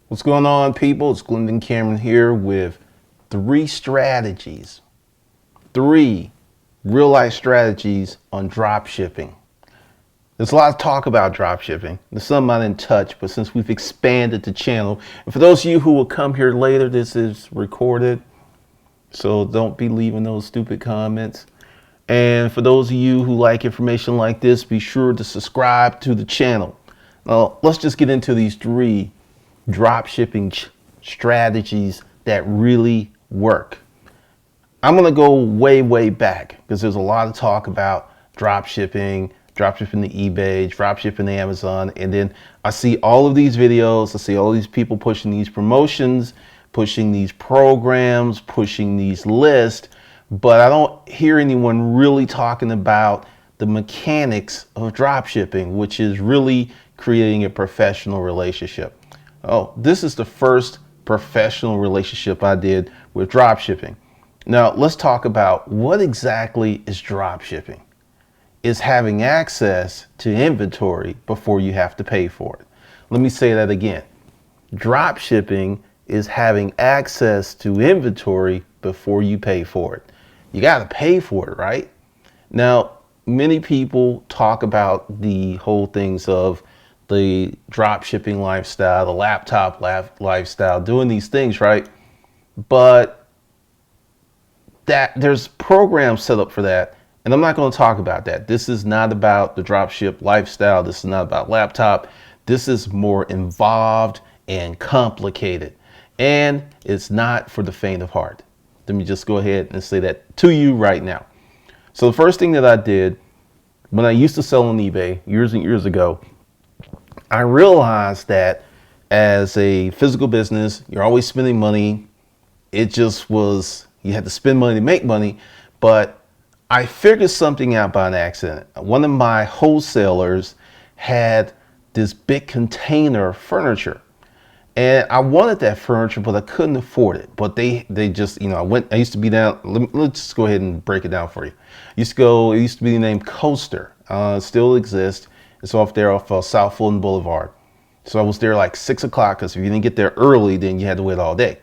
What's going on, people? It's Glendon Cameron here with three real life strategies on drop shipping. There's a lot of talk about drop shipping. There's some I didn't touch, but since we've expanded the channel, and for those of you who will come here later, this is recorded, so don't be leaving those stupid comments. And for those of you who like information like this, be sure to subscribe to the channel. Now, let's just get into these three drop shipping strategies that really work. I'm going to go way back because there's a lot of talk about drop shipping to eBay, drop shipping to Amazon. And then I see all of these videos. I see all these people pushing these promotions, pushing these programs, pushing these lists, but I don't hear anyone really talking about the mechanics of drop shipping, which is really creating a professional relationship. Oh, this is the first professional relationship I did with drop shipping. Now, let's talk about what exactly is drop shipping. It's having access to inventory before you have to pay for it. Let me say that again. Drop shipping is having access to inventory before you pay for it. You got to pay for it, right? Now, many people talk about the whole things of the drop shipping lifestyle, the laptop lifestyle, doing these things, right? But that there's programs set up for that, and I'm not going to talk about that. This is not about the drop ship lifestyle. This is not about laptop. This is more involved and complicated, and it's not for the faint of heart. Let me just go ahead and say that to you right now. So the first thing that I did when I used to sell on eBay years and years ago, I realized that as a physical business, you're always spending money. It just was, you had to spend money to make money. But I figured something out by an accident. One of my wholesalers had this big container of furniture. And I wanted that furniture, but I couldn't afford it. But they just, I used to be down, let's just go ahead and break it down for you. It used to be named Coaster. Still exists. It's off there off South Fulton Boulevard. So I was there like 6 o'clock because if you didn't get there early, then you had to wait all day.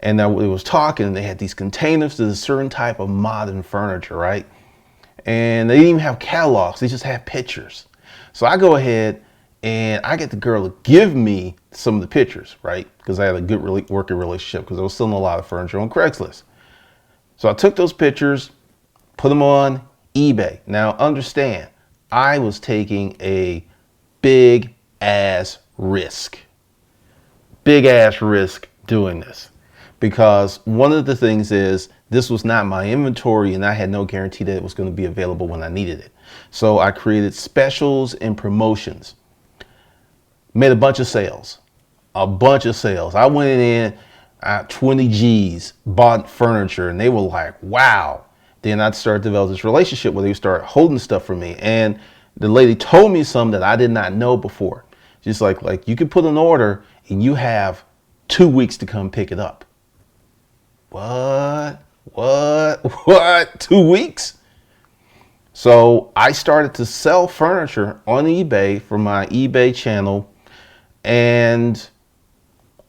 And I was talking, and they had these containers to a certain type of modern furniture, right? And they didn't even have catalogs. They just had pictures. So I go ahead and I get the girl to give me some of the pictures, right? Because I had a good working relationship because I was selling a lot of furniture on Craigslist. So I took those pictures, put them on eBay. Now understand, I was taking a big ass risk doing this, because one of the things is this was not my inventory and I had no guarantee that it was going to be available when I needed it. So I created specials and promotions, made a bunch of sales. I went in at 20 G's, bought furniture, and they were like, wow. Then I started to develop this relationship where they started holding stuff for me. And the lady told me something that I did not know before. She's like you can put an order and you have 2 weeks to come pick it up. What? 2 weeks? So I started to sell furniture on eBay for my eBay channel, and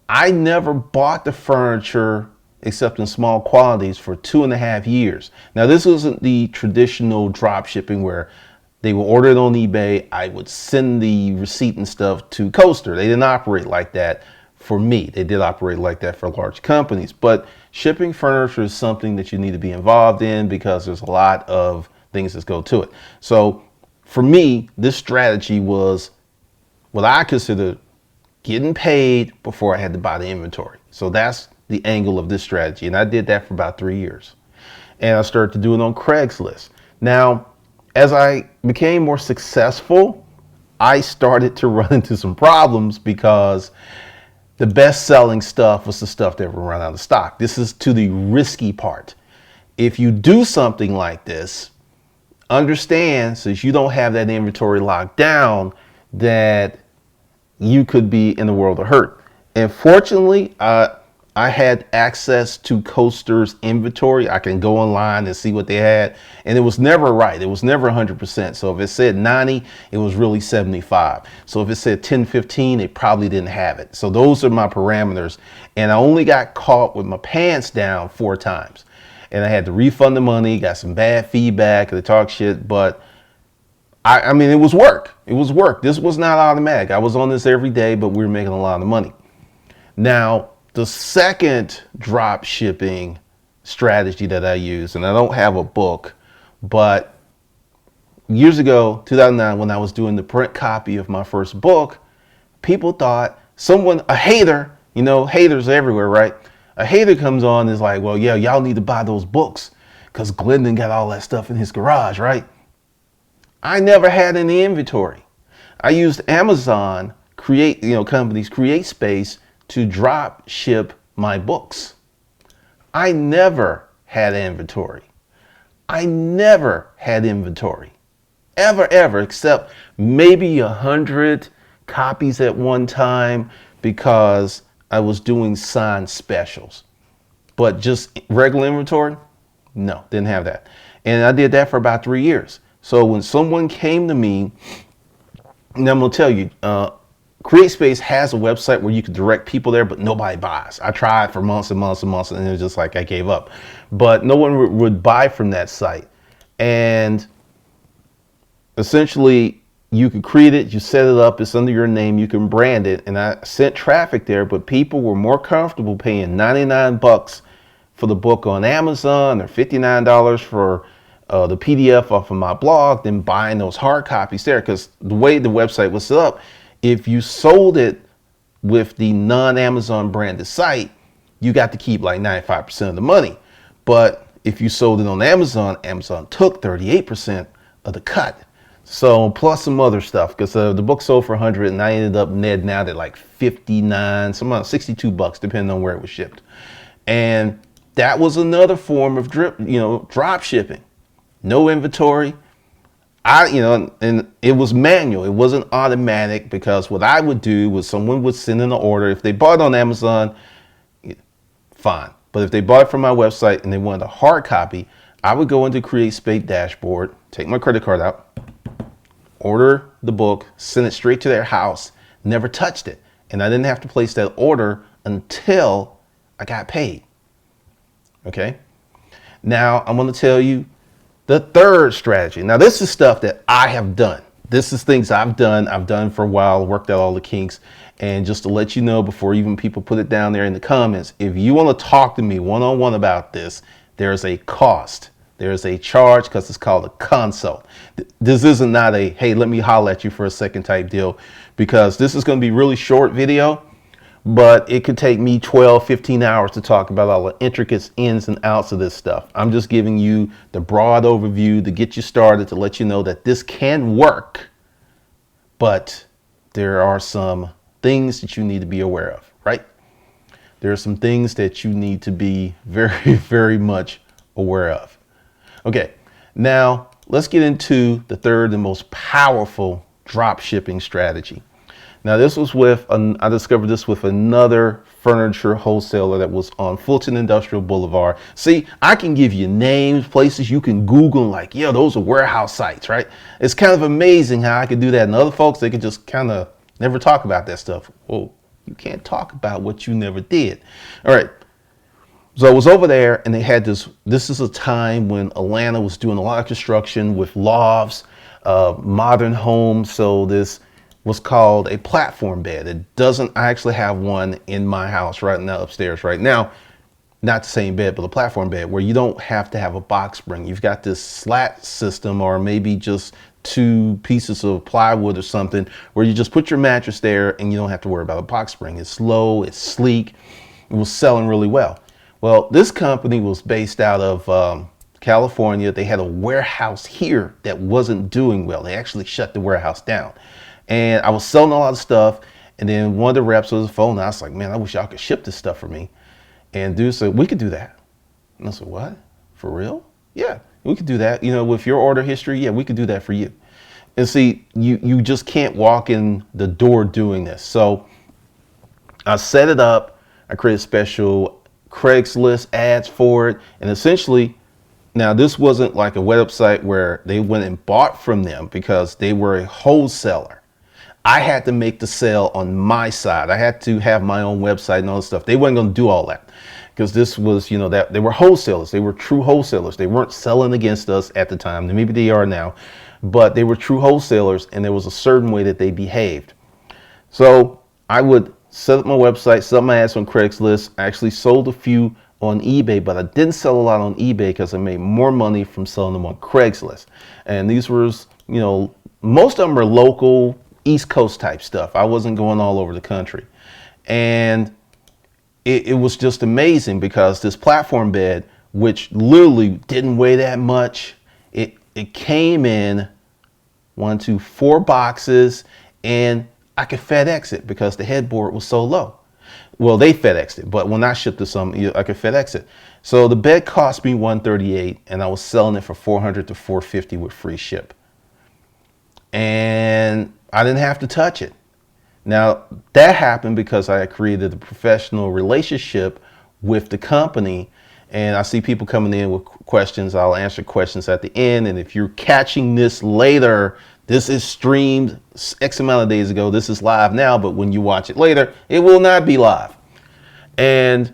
I never bought the furniture except in small quantities for 2.5 years. Now, this wasn't the traditional drop shipping where they would order it on eBay. I would send the receipt and stuff to Coaster. They didn't operate like that for me. They did operate like that for large companies. But shipping furniture is something that you need to be involved in because there's a lot of things that go to it. So for me, this strategy was what I consider getting paid before I had to buy the inventory. So that's the angle of this strategy. And I did that for about 3 years. And I started to do it on Craigslist. Now, as I became more successful, I started to run into some problems because the best selling stuff was the stuff that would run out of stock. This is to the risky part. If you do something like this, understand, since you don't have that inventory locked down, that you could be in a world of hurt. And fortunately, I had access to Coaster's inventory. I can go online and see what they had. And it was never right. It was never 100%. So if it said 90, it was really 75. So if it said 1015, it probably didn't have it. So those are my parameters. And I only got caught with my pants down 4 times. And I had to refund the money, got some bad feedback, they talk shit, but I mean, it was work. It was work. This was not automatic. I was on this every day, but we were making a lot of money. Now, the second drop shipping strategy that I use, and I don't have a book, but years ago, 2009, when I was doing the print copy of my first book, people thought a hater, haters everywhere, right? A hater comes on and is like, well, yeah, y'all need to buy those books because Glendon got all that stuff in his garage, right? I never had any inventory. I used Amazon, companies create space to drop ship my books. I never had inventory. I never had inventory. Ever, except maybe 100 copies at one time because I was doing signed specials. But just regular inventory? No, didn't have that. And I did that for about 3 years. So when someone came to me, and I'm gonna tell you, CreateSpace has a website where you can direct people there, but nobody buys. I tried for months and months and months, and it was just like I gave up. But no one would buy from that site. And essentially, you can create it, you set it up, it's under your name, you can brand it, and I sent traffic there, but people were more comfortable paying 99 bucks for the book on Amazon or $59 for the PDF off of my blog than buying those hard copies there, because the way the website was set up, if you sold it with the non-Amazon branded site, you got to keep like 95% of the money. But if you sold it on Amazon, Amazon took 38% of the cut. So plus some other stuff, because the book sold for 100 and I ended up netting out at like 59, some 62 bucks, depending on where it was shipped. And that was another form of drop shipping. No inventory. And it was manual. It wasn't automatic, because what I would do was someone would send in an order. If they bought on Amazon, fine. But if they bought it from my website and they wanted a hard copy, I would go into CreateSpace dashboard, take my credit card out, order the book, send it straight to their house, never touched it. And I didn't have to place that order until I got paid. Okay. Now I'm going to tell you the third strategy. Now this is stuff that I have done. This is things I've done for a while, worked out all the kinks. And just to let you know, before even people put it down there in the comments, if you want to talk to me one-on-one about this, there's a cost. There's a charge, because it's called a consult. This isn't not a, hey, let me holler at you for a second type deal, because this is going to be really short video, but it could take me 12, 15 hours to talk about all the intricate ins and outs of this stuff. I'm just giving you the broad overview to get you started, to let you know that this can work, but there are some things that you need to be aware of, right? There are some things that you need to be very, very much aware of. Okay, now let's get into the third and most powerful drop shipping strategy. Now this was I discovered this with another furniture wholesaler that was on Fulton Industrial Boulevard. See, I can give you names, places you can Google, like, yeah, those are warehouse sites, right? It's kind of amazing how I could do that. And other folks, they could just kind of never talk about that stuff. Well, you can't talk about what you never did. All right. So I was over there, and they had this is a time when Atlanta was doing a lot of construction with lofts, modern homes. So this was called a platform bed. I actually have one in my house right now upstairs right now. Not the same bed, but a platform bed where you don't have to have a box spring. You've got this slat system, or maybe just 2 pieces of plywood or something, where you just put your mattress there and you don't have to worry about a box spring. It's slow, it's sleek. It was selling really well. Well, this company was based out of California. They had a warehouse here that wasn't doing well. They actually shut the warehouse down. And I was selling a lot of stuff. And then one of the reps was on the phone. And I was like, man, I wish y'all could ship this stuff for me. And dude said, we could do that. And I said, what? For real? Yeah, we could do that. With your order history, yeah, we could do that for you. And see, you just can't walk in the door doing this. So I set it up. I created special Craigslist ads for it. And essentially, now this wasn't like a website where they went and bought from them because they were a wholesaler. I had to make the sale on my side. I had to have my own website and all this stuff. They weren't going to do all that because this was, that they were wholesalers. They were true wholesalers. They weren't selling against us at the time. Maybe they are now, but they were true wholesalers, and there was a certain way that they behaved. So I would set up my website, set up my ads on Craigslist. I actually sold a few on eBay, but I didn't sell a lot on eBay because I made more money from selling them on Craigslist. And these were, most of them are local, East Coast type stuff. I wasn't going all over the country. And it was just amazing because this platform bed, which literally didn't weigh that much, it came in 4 boxes, and I could FedEx it because the headboard was so low. Well, they FedExed it, but when I shipped to some, I could FedEx it. So the bed cost me $138, and I was selling it for $400 to $450 with free ship. And I didn't have to touch it. Now, that happened because I had created a professional relationship with the company. And I see people coming in with questions. I'll answer questions at the end. And if you're catching this later, this is streamed X amount of days ago. This is live now, but when you watch it later, it will not be live. And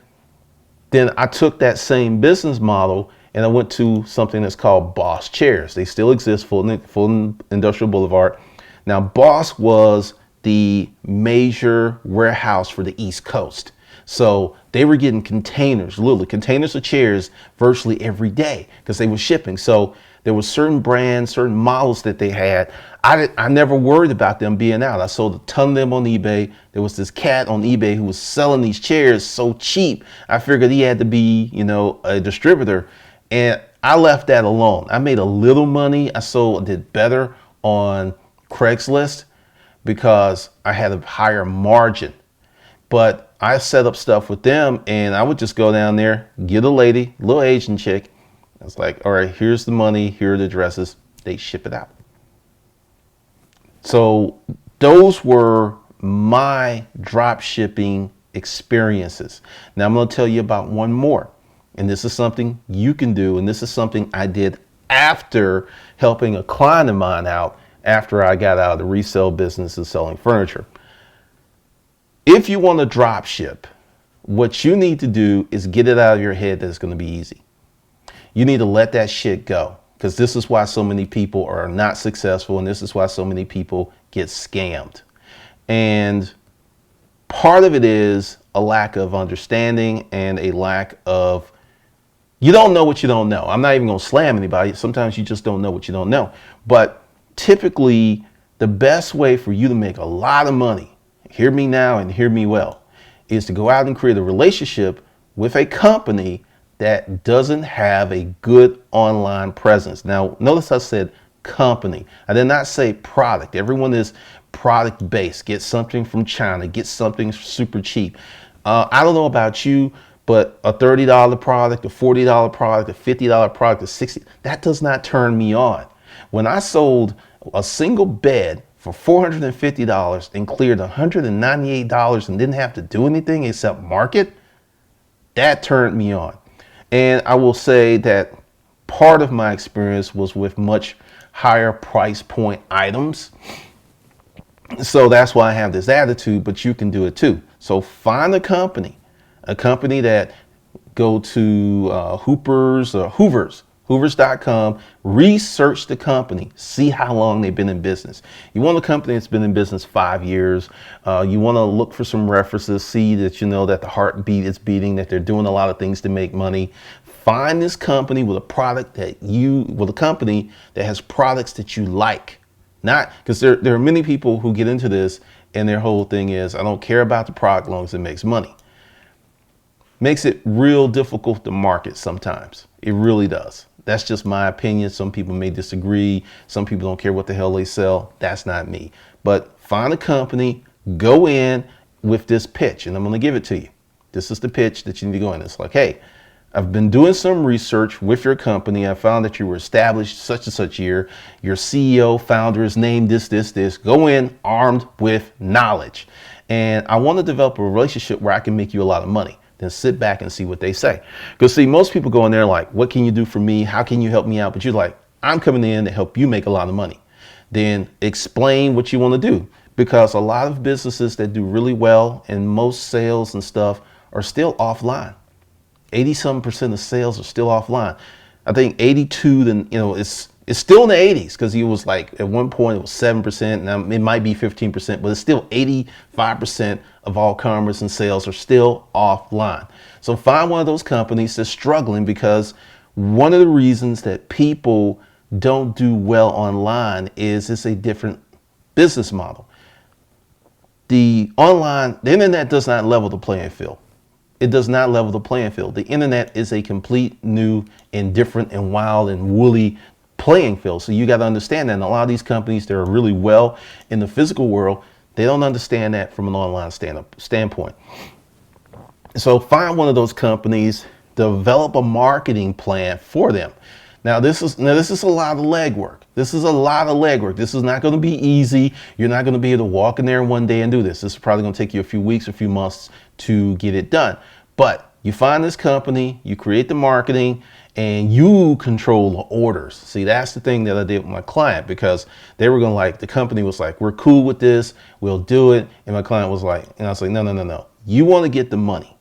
then I took that same business model and I went to something that's called Boss Chairs. They still exist, Fulton Industrial Boulevard. Now, Boss was the major warehouse for the East Coast. So they were getting containers, literally containers of chairs virtually every day because they were shipping. So there were certain brands, certain models that they had. I never worried about them being out. I sold a ton of them on eBay. There was this cat on eBay who was selling these chairs so cheap. I figured he had to be, a distributor. And I left that alone. I made a little money. I did better on Craigslist because I had a higher margin. But I set up stuff with them, and I would just go down there, get a lady, little Asian chick. I was like, all right, here's the money, here are the addresses. They ship it out. So those were my drop shipping experiences. Now I'm going to tell you about one more. And this is something you can do. And this is something I did after helping a client of mine out after I got out of the resale business and selling furniture. If you want to drop ship, what you need to do is get it out of your head that it's going to be easy. You need to let that shit go, because this is why so many people are not successful, and this is why so many people get scammed. And part of it is a lack of understanding and a lack of, you don't know what you don't know. I'm not even going to slam anybody. Sometimes you just don't know what you don't know. But typically, the best way for you to make a lot of money, hear me now and hear me well, is to go out and create a relationship with a company that doesn't have a good online presence. Now, notice I said company. I did not say product. Everyone is product based. Get something from China, get something super cheap. I don't know about you, but a $30 product, a $40 product, a $50 product, a $60, that does not turn me on. When I sold a single bed for $450 and cleared $198 and didn't have to do anything except market, that turned me on. And I will say that part of my experience was with much higher price point items. So that's why I have this attitude, but you can do it too. So find a company that go to Hoovers.com, research the company, see how long they've been in business. You want a company that's been in business 5 years. You want to look for some references, see that that the heartbeat is beating, that they're doing a lot of things to make money. Find this company with a company that has products that you like. Not because there are many people who get into this and their whole thing is, I don't care about the product as long as it makes money. Makes it real difficult to market sometimes. It really does. That's just my opinion. Some people may disagree. Some people don't care what the hell they sell. That's not me. But find a company, go in with this pitch, and I'm going to give it to you. This is the pitch that you need to go in. It's like, hey, I've been doing some research with your company. I found that you were established such and such year. Your CEO, founder is named this. Go in armed with knowledge. And I want to develop a relationship where I can make you a lot of money. Then sit back and see what they say. Because see, most people go in there like, what can you do for me? How can you help me out? But you're like, I'm coming in to help you make a lot of money. Then explain what you want to do. Because a lot of businesses that do really well and most sales and stuff are still offline. 80% of sales are still offline. I think 82, then, it's still in the 80s because he was like, at one point it was 7%, now it might be 15%, but it's still 85% of all commerce and sales are still offline. So find one of those companies that's struggling, because one of the reasons that people don't do well online is it's a different business model. The internet does not level the playing field. It does not level the playing field. The internet is a complete new and different and wild and woolly playing field. So you got to understand that. And a lot of these companies that are really well in the physical world, they don't understand that from an online standpoint. So find one of those companies, develop a marketing plan for them. Now this is a lot of legwork. This is not going to be easy. You're not going to be able to walk in there one day and do this. This is probably going to take you a few weeks, a few months to get it done. But you find this company, you create the marketing, and you control the orders. See, that's the thing that I did with my client, because they were going to the company was like, we're cool with this, we'll do it. And my client was like, and I was like, no. You want to get the money.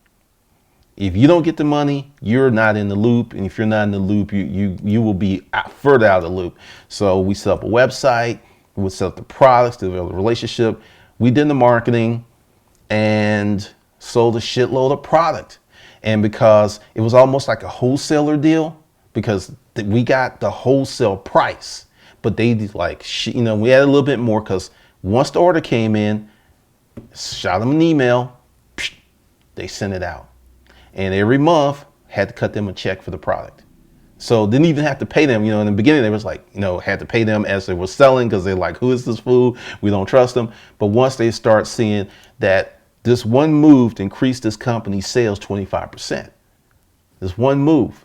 If you don't get the money, you're not in the loop. And if you're not in the loop, you will be further out of the loop. So we set up a website, we set up the products, develop a relationship. We did the marketing and sold a shitload of product. And because it was almost like a wholesaler deal, because we got the wholesale price, but they we had a little bit more, because once the order came in, shot them an email, they sent it out. And every month had to cut them a check for the product. So didn't even have to pay them. In the beginning, they was had to pay them as they were selling, because they're like, who is this fool? We don't trust them. But once they start seeing that this one move increased this company's sales 25%, this one move.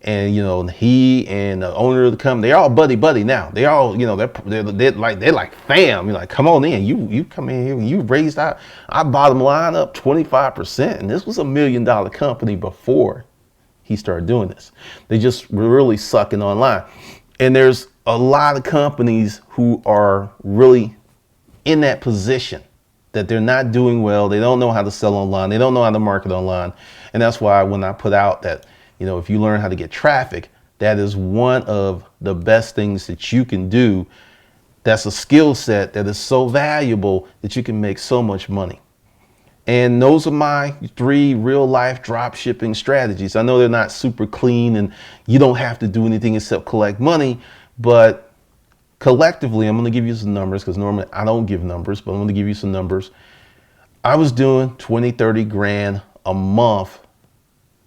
And, he and the owner of the company, they're all buddy now. They all, they're like fam. You're like, come on in. You come in here and you raised our bottom line up 25%. And this was $1 million company before he started doing this. They just were really sucking online. And there's a lot of companies who are really in that position, that they're not doing well. They don't know how to sell online. They don't know how to market online. And that's why when I put out that, if you learn how to get traffic, that is one of the best things that you can do. That's a skill set that is so valuable that you can make so much money. And those are my 3 real life drop shipping strategies. I know they're not super clean and you don't have to do anything except collect money, but collectively, I'm going to give you some numbers, because normally I don't give numbers, but I'm going to give you some numbers. I was doing 20, 30 grand a month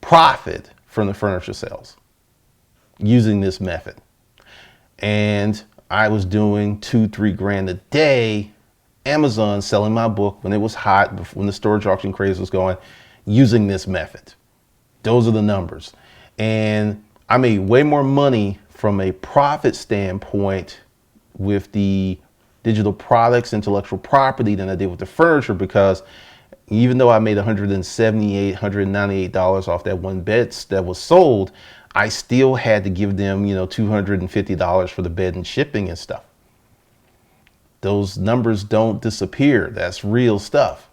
profit from the furniture sales using this method. And I was doing 2-3 grand a day Amazon selling my book when it was hot, when the storage auction craze was going, using this method. Those are the numbers. And I made way more money from a profit standpoint with the digital products, intellectual property, than I did with the furniture, because even though I made $178, $198 off that one bed that was sold, I still had to give them, $250 for the bed and shipping and stuff. Those numbers don't disappear. That's real stuff.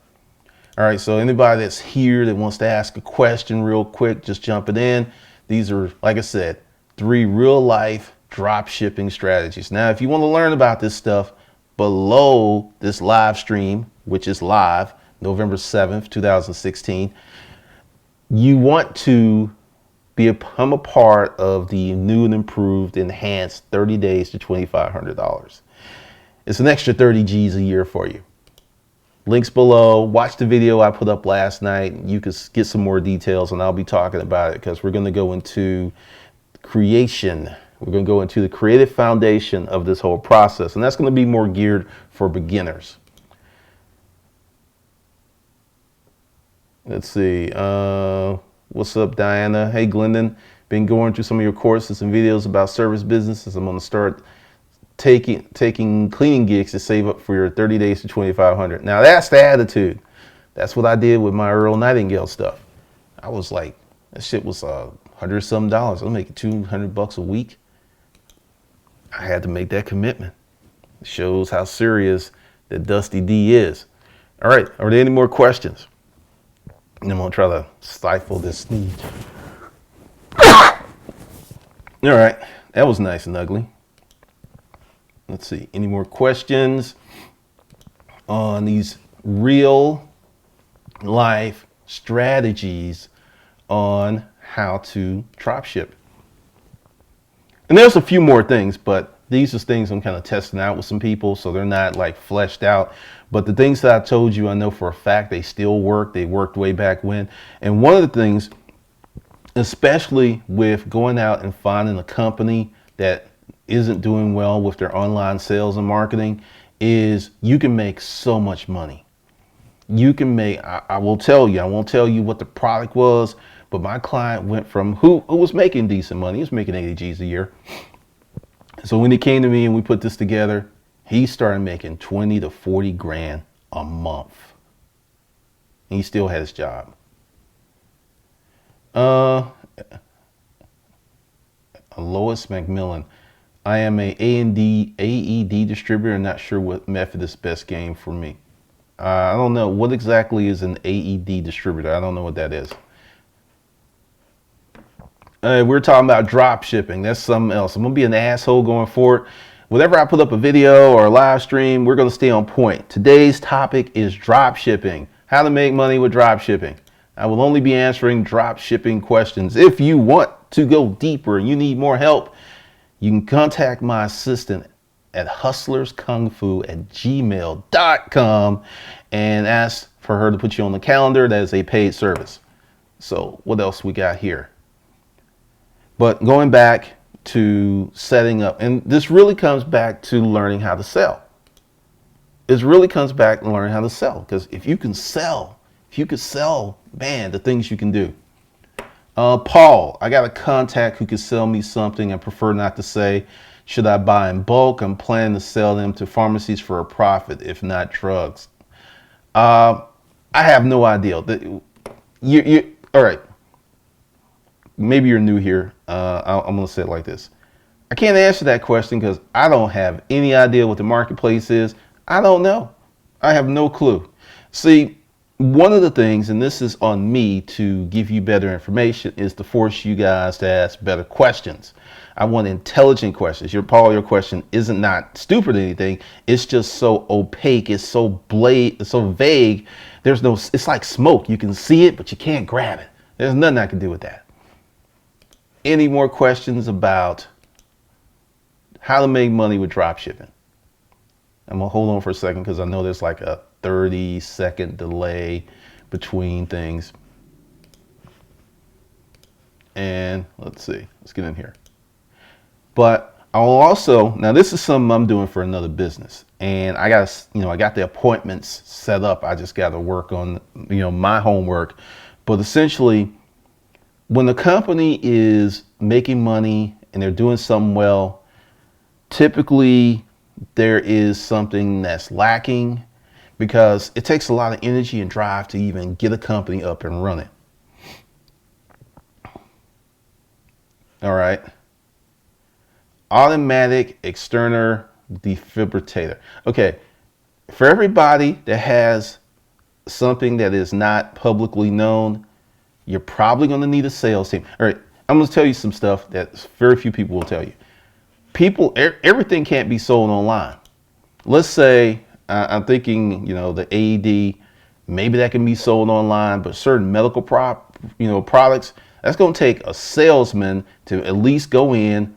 All right, so anybody that's here that wants to ask a question real quick, just jump it in. These are, like I said, 3 real life drop shipping strategies. Now, if you want to learn about this stuff, below this live stream, which is live, November 7th, 2016, you want to become a part of the new and improved, enhanced 30 days to $2,500. It's an extra 30 G's a year for you. Links below. Watch the video I put up last night. You can get some more details, and I'll be talking about it, because we're going to go into creation. We're going to go into the creative foundation of this whole process, and that's going to be more geared for beginners. Let's see. What's up, Diana? Hey, Glendon. Been going through some of your courses and videos about service businesses. I'm going to start taking cleaning gigs to save up for your 30 days to 2,500. Now that's the attitude. That's what I did with my Earl Nightingale stuff. I was like, that shit was $100 some. I'm making $200 a week. I had to make that commitment. It shows how serious that Dusty D is. All right, are there any more questions? And I'm gonna try to stifle this sneeze. All right, that was nice and ugly. Let's see, any more questions on these real life strategies on how to dropship? And there's a few more things, but these are things I'm kind of testing out with some people, so they're not like fleshed out. But the things that I told you, I know for a fact they still work. They worked way back when. And one of the things, especially with going out and finding a company that isn't doing well with their online sales and marketing, is you can make so much money. You can make, I won't tell you what the product was, but my client went from who was making decent money. He was making 80 G's a year. So when he came to me and we put this together, he started making 20 to 40 grand a month. And he still had his job. Lois McMillan. I am a AED distributor. I'm not sure what method is best game for me. I don't know. What exactly is an AED distributor? I don't know what that is. We're talking about drop shipping. That's something else. I'm going to be an asshole going forward. Whenever I put up a video or a live stream, we're going to stay on point. Today's topic is drop shipping. How to make money with drop shipping. I will only be answering drop shipping questions. If you want to go deeper and you need more help, you can contact my assistant at hustlerskungfu@gmail.com and ask for her to put you on the calendar. That is a paid service. So what else we got here? But going back to setting up, and this really comes back to learning how to sell. It really comes back to learning how to sell, because if you could sell, man, the things you can do. Paul, I got a contact who could sell me something. I prefer not to say. Should I buy in bulk? I'm planning to sell them to pharmacies for a profit, if not drugs. I have no idea. All right. Maybe you're new here. I'm going to say it like this. I can't answer that question because I don't have any idea what the marketplace is. I don't know. I have no clue. See, one of the things, and this is on me to give you better information, is to force you guys to ask better questions. I want intelligent questions. Your question isn't not stupid or anything. It's just so opaque. It's so it's so vague. It's like smoke. You can see it, but you can't grab it. There's nothing I can do with that. Any more questions about how to make money with drop shipping? I'm gonna hold on for a second because I know there's like a 30-second delay between things. And let's see, let's get in here. But I'll also, now this is something I'm doing for another business, and I got the appointments set up. I just got to work on, my homework. But essentially, when the company is making money and they're doing something well, typically there is something that's lacking, because it takes a lot of energy and drive to even get a company up and running. All right. Automatic external defibrillator. Okay. For everybody that has something that is not publicly known, you're probably going to need a sales team. All right. I'm going to tell you some stuff that very few people will tell you. Everything can't be sold online. Let's say I'm thinking, the AED, maybe that can be sold online, but certain medical products, that's going to take a salesman to at least go in,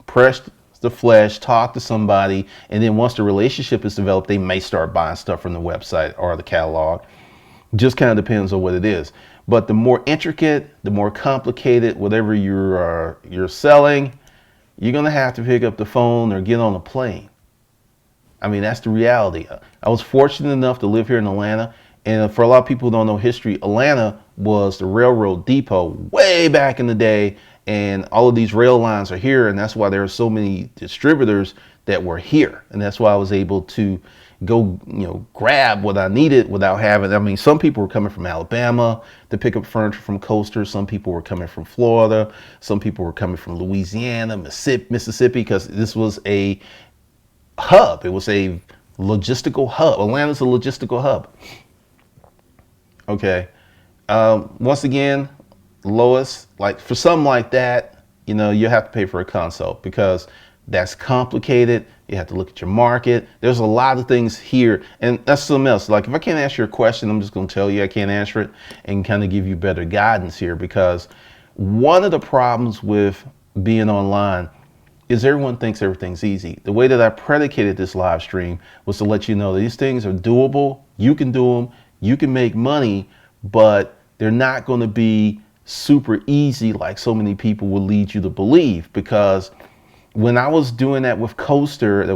press the flesh, talk to somebody, and then once the relationship is developed, they may start buying stuff from the website or the catalog. Just kind of depends on what it is. But the more intricate, the more complicated, whatever you're selling, you're going to have to pick up the phone or get on a plane. I mean, that's the reality. I was fortunate enough to live here in Atlanta, And for a lot of people who don't know history, Atlanta was the railroad depot way back in the day. And all of these rail lines are here. And that's why there are so many distributors that were here. And that's why I was able to go, grab what I needed without having. I mean, some people were coming from Alabama to pick up furniture from Coaster. Some people were coming from Florida. Some people were coming from Louisiana, Mississippi, because this was a hub. It was a logistical hub. Atlanta's a logistical hub. Okay. Once again, Lois, like for something like that, you have to pay for a consult because that's complicated. You have to look at your market. There's a lot of things here, and that's something else. Like if I can't answer your question, I'm just going to tell you I can't answer it and kind of give you better guidance here, because one of the problems with being online is everyone thinks everything's easy. The way that I predicated this live stream was to let you know that these things are doable. You can do them. You can make money, but they're not going to be super easy like so many people will lead you to believe. Because when I was doing that with Coaster, there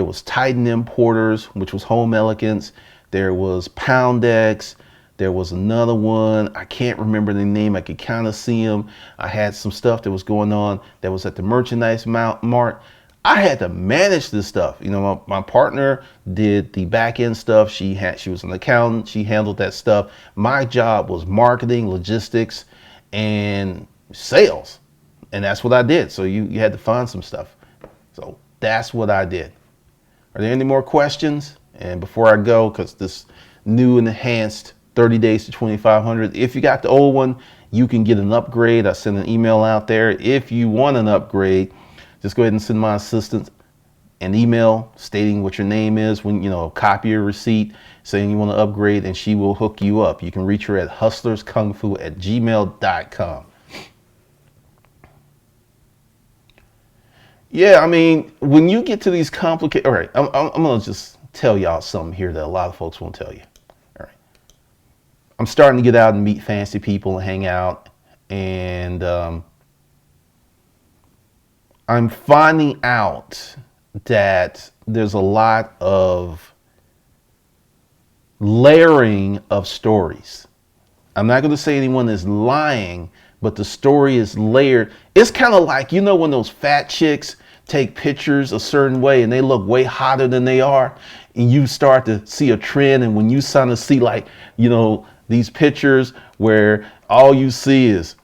was Titan Importers, which was Home Elegance, there was Poundex, there was another one, I can't remember the name, I could kind of see them. I had some stuff that was going on that was at the merchandise mart. I had to manage this stuff. My partner did the back end stuff. She was an accountant. She handled that stuff. My job was marketing, logistics, and sales. And that's what I did. So you had to find some stuff. So that's what I did. Are there any more questions? And before I go, because this new and enhanced 30 days to 2,500, if you got the old one, you can get an upgrade. I sent an email out there. If you want an upgrade, just go ahead and send my assistant an email stating what your name is, copy your receipt saying you want to upgrade, and she will hook you up. You can reach her at hustlerskungfu@gmail.com. Yeah, I mean, when you get to these complicated, all right, I'm going to just tell y'all something here that a lot of folks won't tell you. All right. I'm starting to get out and meet fancy people and hang out, and I'm finding out that there's a lot of layering of stories. I'm not going to say anyone is lying, but the story is layered. It's kind of like, when those fat chicks take pictures a certain way and they look way hotter than they are, and you start to see a trend, and when you start to see these pictures where all you see is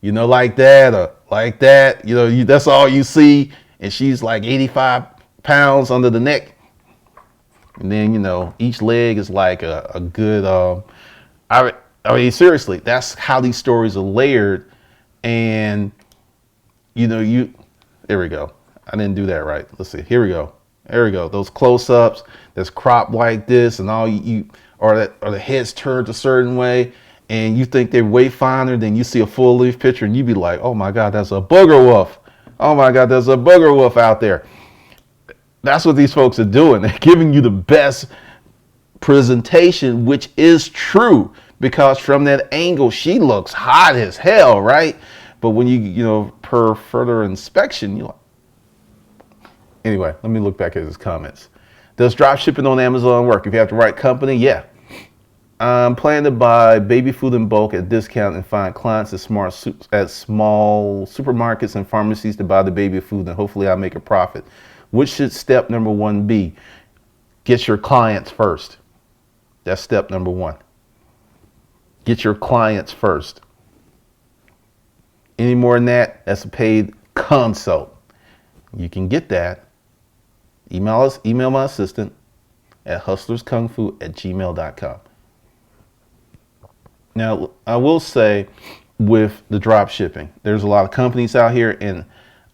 like that or like that, that's all you see, and she's like 85 pounds under the neck, and then each leg is like a good I mean seriously, that's how these stories are layered. And there we go, I didn't do that right. Let's see, here we go, there we go, those close-ups that's cropped like this, and all or the head's turned a certain way, and you think they're way finer, then you see a full leaf picture and you be like, oh my God, that's a booger wolf. Oh my God, there's a booger wolf out there. That's what these folks are doing. They're giving you the best presentation, which is true, because from that angle, she looks hot as hell, right? But when per further inspection, you're like, anyway, let me look back at his comments. Does drop shipping on Amazon work if you have the right company? Yeah. I'm planning to buy baby food in bulk at a discount and find clients at small supermarkets and pharmacies to buy the baby food, and hopefully I'll make a profit. Which should step number one be? Get your clients first. That's step number one. Get your clients first. Any more than that, that's a paid consult. You can get that. Email my assistant at hustlerskungfu@gmail.com. Now, I will say with the drop shipping, there's a lot of companies out here, and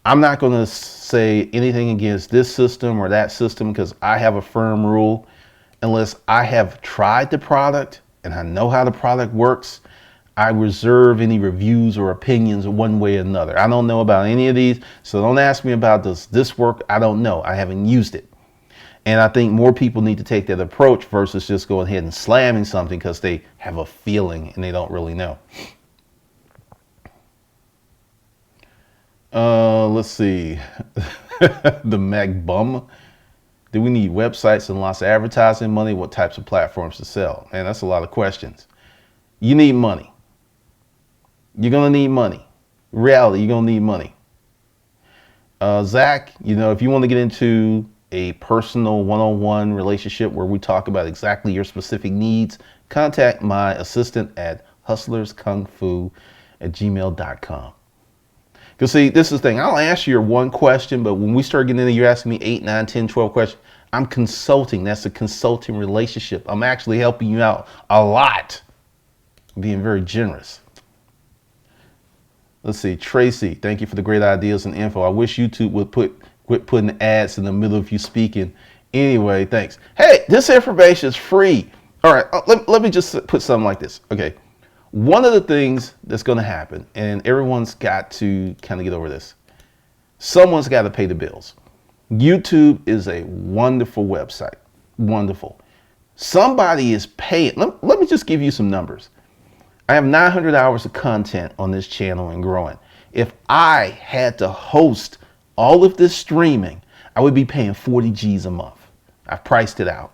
I'm not going to say anything against this system or that system, because I have a firm rule. Unless I have tried the product and I know how the product works, I reserve any reviews or opinions one way or another. I don't know about any of these, so don't ask me about does this work. I don't know. I haven't used it. And I think more people need to take that approach versus just going ahead and slamming something because they have a feeling and they don't really know. Let's see. The Mac Bum. Do we need websites and lots of advertising money? What types of platforms to sell? Man, that's a lot of questions. You need money. You're going to need money. Reality, you're going to need money. Zach, if you want to get into a personal one-on-one relationship where we talk about exactly your specific needs, contact my assistant at hustlerskungfu@gmail.com. Because see, this is the thing. I'll ask you your one question, but when we start getting into, you're asking me 8, 9, 10, 12 questions. I'm consulting. That's a consulting relationship. I'm actually helping you out a lot. I'm being very generous. Let's see. Tracy, thank you for the great ideas and info. I wish YouTube would quit putting ads in the middle of you speaking. Anyway, thanks. Hey, this information is free. All right, let me just put something like this. Okay. One of the things that's going to happen, and everyone's got to kind of get over this, someone's got to pay the bills. YouTube is a wonderful website. Wonderful. Somebody is paying. Let me just give you some numbers. I have 900 hours of content on this channel and growing. If I had to host all of this streaming, I would be paying 40 G's a month. I've priced it out.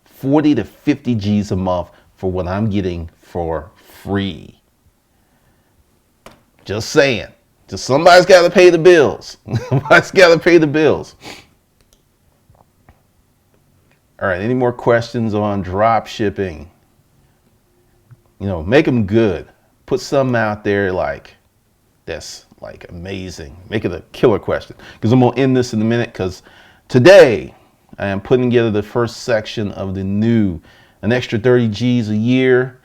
40 to 50 G's a month for what I'm getting for free. Just saying. Just somebody's got to pay the bills. Somebody's got to pay the bills. All right. Any more questions on drop shipping? Make them good. Put something out there that's amazing. Make it a killer question. Because I'm going to end this in a minute. Because today I am putting together the first section of an extra 30 G's a year.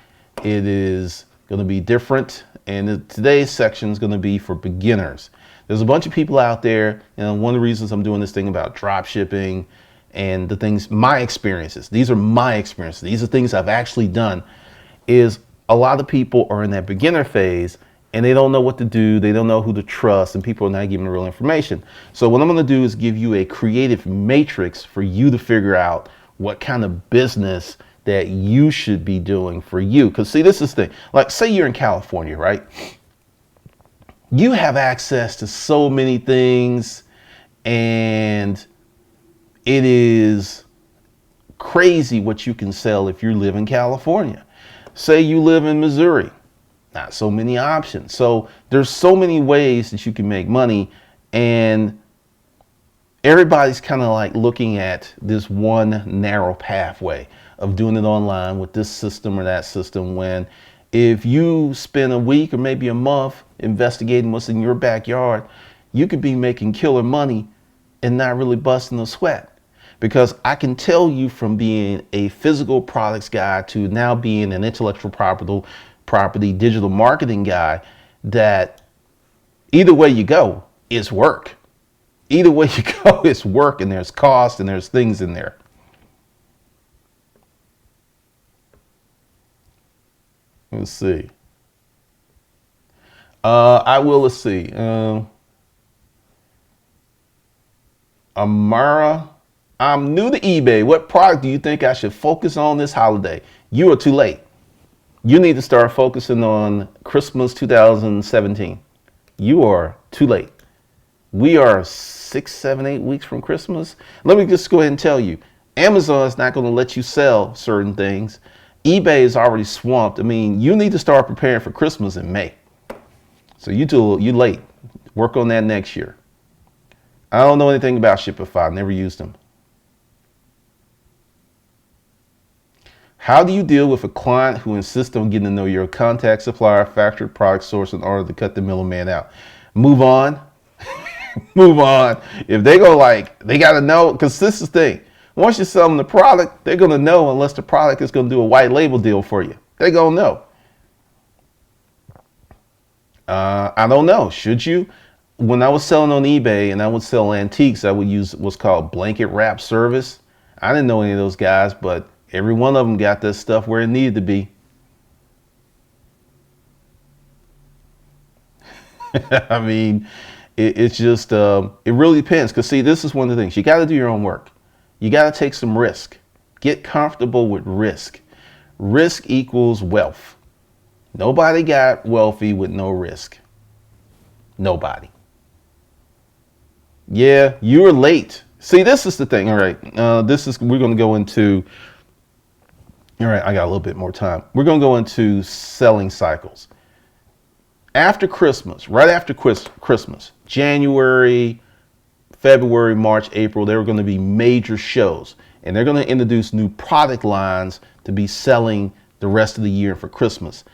It is going to be different. And today's section is going to be for beginners. There's a bunch of people out there. One of the reasons I'm doing this thing about drop shipping and the things, my experiences, these are my experiences. These are things I've actually done, is a lot of people are in that beginner phase and they don't know what to do. They don't know who to trust, and people are not giving the real information. So what I'm going to do is give you a creative matrix for you to figure out what kind of business that you should be doing for you. Because see, this is the thing. Like, say you're in California, right? You have access to so many things, and it is crazy what you can sell if you live in California. Say you live in Missouri, not so many options. So there's so many ways that you can make money, and everybody's kind of like looking at this one narrow pathway of doing it online with this system or that system, when if you spend a week or maybe a month investigating what's in your backyard, you could be making killer money and not really busting a sweat. Because I can tell you, from being a physical products guy to now being an intellectual property digital marketing guy, that either way you go, it's work. Either way you go, it's work, and there's cost and there's things in there. Let's see. Let's see. Amara, I'm new to eBay. What product do you think I should focus on this holiday? You are too late. You need to start focusing on Christmas 2017. You are too late. We are 6, 7, 8 weeks from Christmas. Let me just go ahead and tell you, Amazon's not going to let you sell certain things. eBay is already swamped. I mean, you need to start preparing for Christmas in May. So you late. Work on that next year. I don't know anything about Shopify. Never used them. How do you deal with a client who insists on getting to know your contact, supplier, factory, product source in order to cut the middleman out? Move on. Move on. If they go they got to know, because this is the thing. Once you sell them the product, they're going to know, unless the product is going to do a white label deal for you. They're going to know. I don't know. Should you? When I was selling on eBay and I would sell antiques, I would use what's called blanket wrap service. I didn't know any of those guys, but every one of them got this stuff where it needed to be. I mean, it's just, it really depends. Because see, this is one of the things. You got to do your own work. You got to take some risk. Get comfortable with risk. Risk equals wealth. Nobody got wealthy with no risk. Nobody. Yeah, you were late. See, this is the thing. All right. We're going to go into, all right, I got a little bit more time. We're going to go into selling cycles. After Christmas, right after Christmas, January, February, March, April, there are going to be major shows, and they're going to introduce new product lines to be selling the rest of the year for Christmas.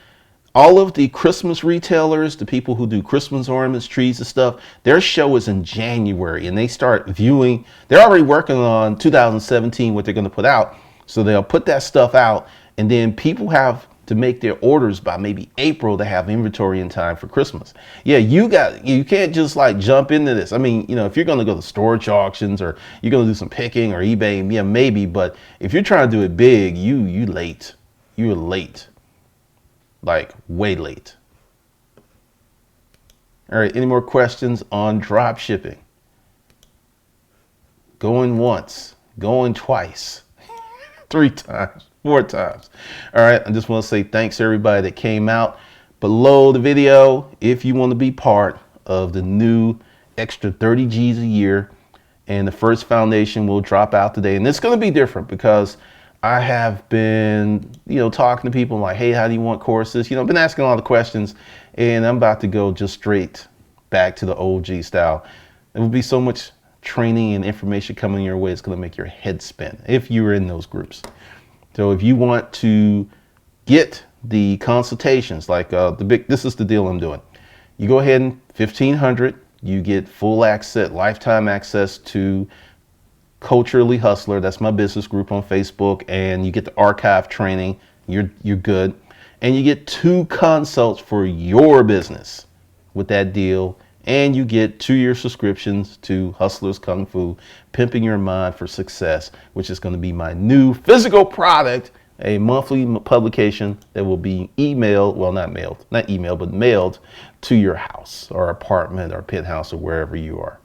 All of the Christmas retailers, the people who do Christmas ornaments, trees and stuff, their show is in January, and they start viewing, they're already working on 2017, what they're going to put out. So they'll put that stuff out, and then people have to make their orders by maybe April to have inventory in time for Christmas. Yeah, you can't just like jump into this. I mean, if you're going to go to storage auctions or you're going to do some picking or eBay, yeah, maybe. But if you're trying to do it big, you late. You're late. Like way late. All right, any more questions on drop shipping? Going once, going twice, 3 times, 4 times. All right, I just want to say thanks to everybody that came out. Below the video, if you want to be part of the new extra 30 G's a year, and the first foundation will drop out today. And it's going to be different because I have been, talking to people like, hey, how do you want courses? I've been asking a lot of questions, and I'm about to go just straight back to the OG style. There will be so much training and information coming your way. It's going to make your head spin if you're in those groups. So if you want to get the consultations, like this is the deal I'm doing. You go ahead and $1,500, you get full access, lifetime access to Culturally Hustler. That's my business group on Facebook, and you get the archive training. You're good, and you get 2 consults for your business with that deal, and you get 2-year subscriptions to Hustlers Kung Fu, Pimping Your Mind for Success, which is going to be my new physical product, a monthly publication that will be emailed, well, not emailed, but mailed to your house or apartment or penthouse or wherever you are.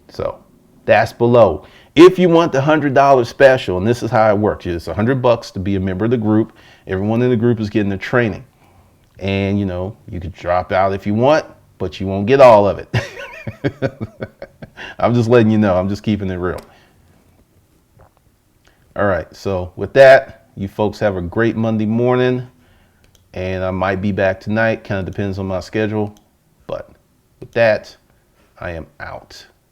So that's below. If you want the $100 special, and this is how it works, it's $100 to be a member of the group. Everyone in the group is getting the training. And you could drop out if you want, but you won't get all of it. I'm just letting you know. I'm just keeping it real. All right. So with that, you folks have a great Monday morning, and I might be back tonight. Kind of depends on my schedule. But with that, I am out.